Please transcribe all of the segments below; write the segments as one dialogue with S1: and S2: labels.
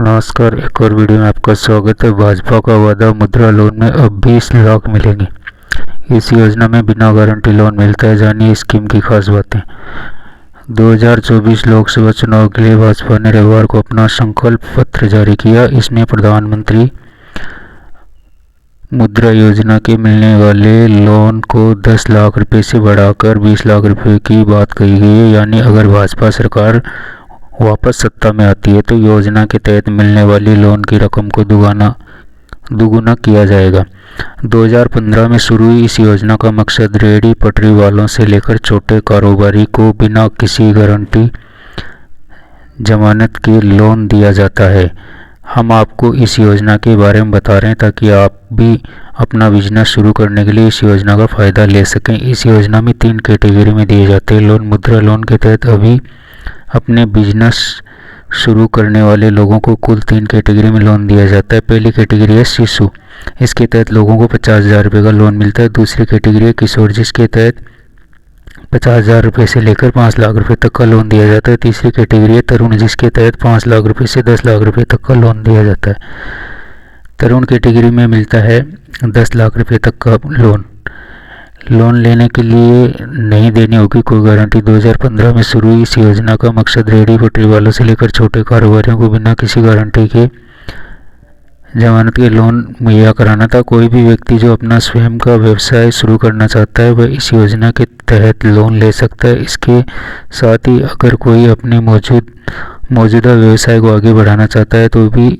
S1: नमस्कार, एक और वीडियो में आपका स्वागत है। भाजपा का वादा, मुद्रा लोन में अब 20 लाख मिलेंगे। इस योजना में बिना गारंटी लोन मिलता है। जानिए स्कीम की खास बातें। 2024 लोकसभा चुनाव के लिए भाजपा ने रविवार को अपना संकल्प पत्र जारी किया। इसमें प्रधानमंत्री मुद्रा योजना के मिलने वाले लोन को 10 लाख रुपए से बढ़ाकर 20 लाख रुपए की बात कही गई है। यानी अगर भाजपा सरकार वापस सत्ता में आती है तो योजना के तहत मिलने वाली लोन की रकम को दुगुना किया जाएगा। 2015 में शुरू हुई इस योजना का मकसद रेहड़ी पटरी वालों से लेकर छोटे कारोबारी को बिना किसी गारंटी जमानत के लोन दिया जाता है। हम आपको इस योजना के बारे में बता रहे हैं ताकि आप भी अपना बिजनेस शुरू करने के लिए इस योजना का फ़ायदा ले सकें। इस योजना में 3 कैटेगरी में दिए जाते हैं लोन। मुद्रा लोन के तहत अभी अपने बिजनेस शुरू करने वाले लोगों को कुल 3 कैटेगरी में लोन दिया जाता है। पहली कैटेगरी है शिशु। इसके तहत लोगों को 50,000 रुपये का लोन मिलता है। दूसरी कैटेगरी है किशोर, जिसके तहत 50,000 रुपये से लेकर 5 लाख रुपये तक का लोन दिया जाता है। तीसरी कैटेगरी है तरुण, जिसके तहत 5 लाख रुपये से 10 लाख रुपये तक का लोन दिया जाता है। तरुण कैटेगरी में मिलता है 10 लाख रुपये तक का लोन लेने के लिए नहीं देनी होगी कोई गारंटी। 2015 में शुरू हुई इस योजना का मकसद रेहड़ी पटरी वालों से लेकर छोटे कारोबारियों को बिना किसी गारंटी के जमानत के लोन मुहैया कराना था। कोई भी व्यक्ति जो अपना स्वयं का व्यवसाय शुरू करना चाहता है वह इस योजना के तहत लोन ले सकता है। इसके साथ ही अगर कोई अपने मौजूदा व्यवसाय को आगे बढ़ाना चाहता है तो भी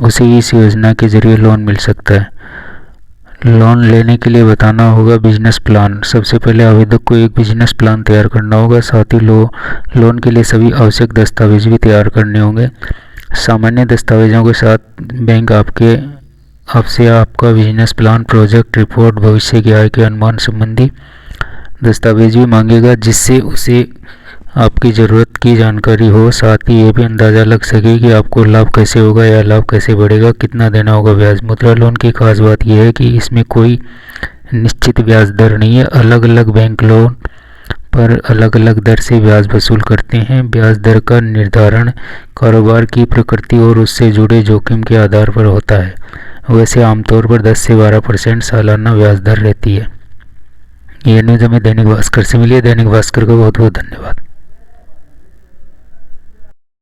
S1: उसे इस योजना के जरिए लोन मिल सकता है। लोन लेने के लिए बताना होगा बिजनेस प्लान। सबसे पहले आवेदक को एक बिजनेस प्लान तैयार करना होगा। साथ ही लोन के लिए सभी आवश्यक दस्तावेज भी तैयार करने होंगे। सामान्य दस्तावेजों के साथ बैंक आपसे आपका बिजनेस प्लान, प्रोजेक्ट रिपोर्ट, भविष्य की आय के अनुमान संबंधी दस्तावेज भी मांगेगा, जिससे उसे आपकी ज़रूरत की जानकारी हो। साथ ही ये भी अंदाज़ा लग सके कि आपको लाभ कैसे होगा या लाभ कैसे बढ़ेगा, कितना देना होगा ब्याज। मुद्रा लोन की खास बात यह है कि इसमें कोई निश्चित ब्याज दर नहीं है। अलग अलग बैंक लोन पर अलग अलग दर से ब्याज वसूल करते हैं। ब्याज दर का निर्धारण कारोबार की प्रकृति और उससे जुड़े जोखिम के आधार पर होता है। वैसे आमतौर पर 10 से 12% सालाना ब्याज दर रहती है। यह न्यूज़ हमें दैनिक भास्कर से मिली है। दैनिक भास्कर का बहुत बहुत धन्यवाद।